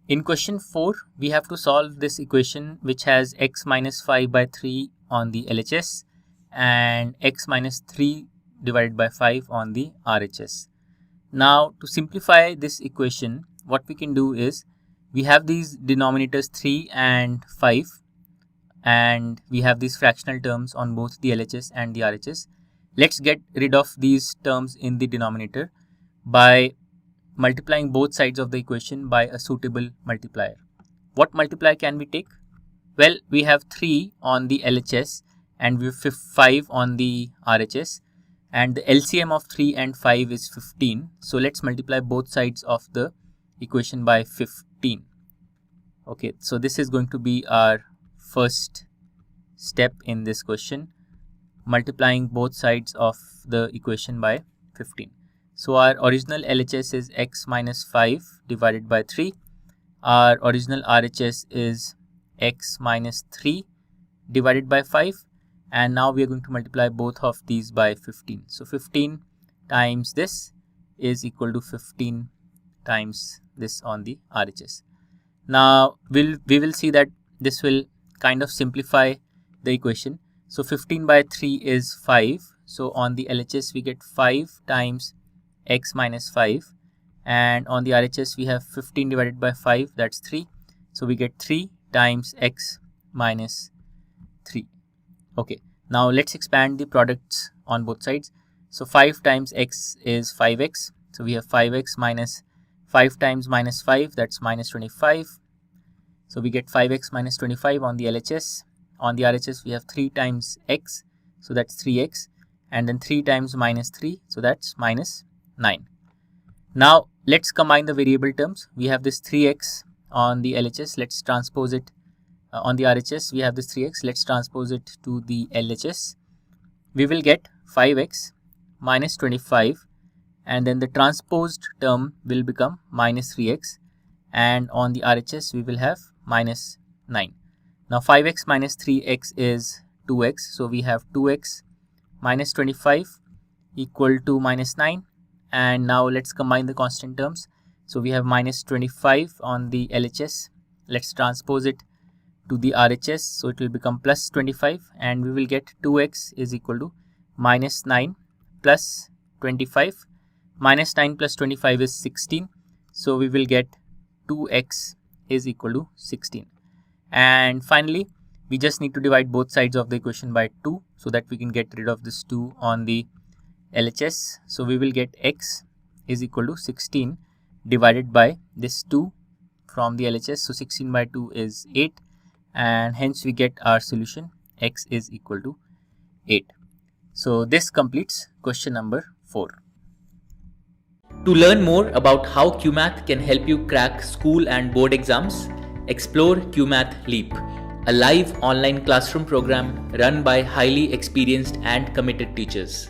In question 4, we have to solve this equation which has x minus 5 by 3 on the LHS and x minus 3 divided by 5 on the RHS. Now to simplify this equation, what we can do is we have these denominators 3 and 5 and we have these fractional terms on both the LHS and the RHS. Let's get rid of these terms in the denominator by multiplying both sides of the equation by a suitable multiplier. What multiplier can we take? Well, we have 3 on the LHS and we have 5 on the RHS, and the LCM of 3 and 5 is 15. So let's multiply both sides of the equation by 15. Okay, so this is going to be our first step in this question, multiplying both sides of the equation by 15. So our original LHS is x minus 5 divided by 3. Our original RHS is x minus 3 divided by 5. And now we are going to multiply both of these by 15. So 15 times this is equal to 15 times this on the RHS. Now we will see that this will kind of simplify the equation. So 15 by 3 is 5. So on the LHS we get 5 times x minus 5, and on the RHS we have 15 divided by 5, that's 3. So we get 3 times x minus 3. Okay, now let's expand the products on both sides. So 5 times x is 5x. So we have 5x minus 5 times minus 5, that's minus 25. So we get 5x minus 25 on the LHS. On the RHS we have 3 times x, so that's 3x, and then 3 times minus 3, so that's minus 9. Now let's combine the variable terms. We have this 3x on the LHS, let's transpose it on the RHS. We have this 3x, let's transpose it to the LHS. We will get 5x minus 25, and then the transposed term will become minus 3x, and on the RHS we will have minus 9. Now 5x minus 3x is 2x, so we have 2x minus 25 equal to minus 9. And now let's combine the constant terms. So we have minus 25 on the LHS, let's transpose it to the RHS, so it will become plus 25, and we will get 2x is equal to minus 9 plus 25. Minus 9 plus 25 is 16, so we will get 2x is equal to 16. And finally we just need to divide both sides of the equation by 2 so that we can get rid of this 2 on the LHS. So we will get x is equal to 16 divided by this 2 from the LHS. So 16 by 2 is 8, and hence we get our solution, x is equal to 8. So this completes question number 4. To learn more about how Cuemath can help you crack school and board exams, explore Cuemath Leap, a live online classroom program run by highly experienced and committed teachers.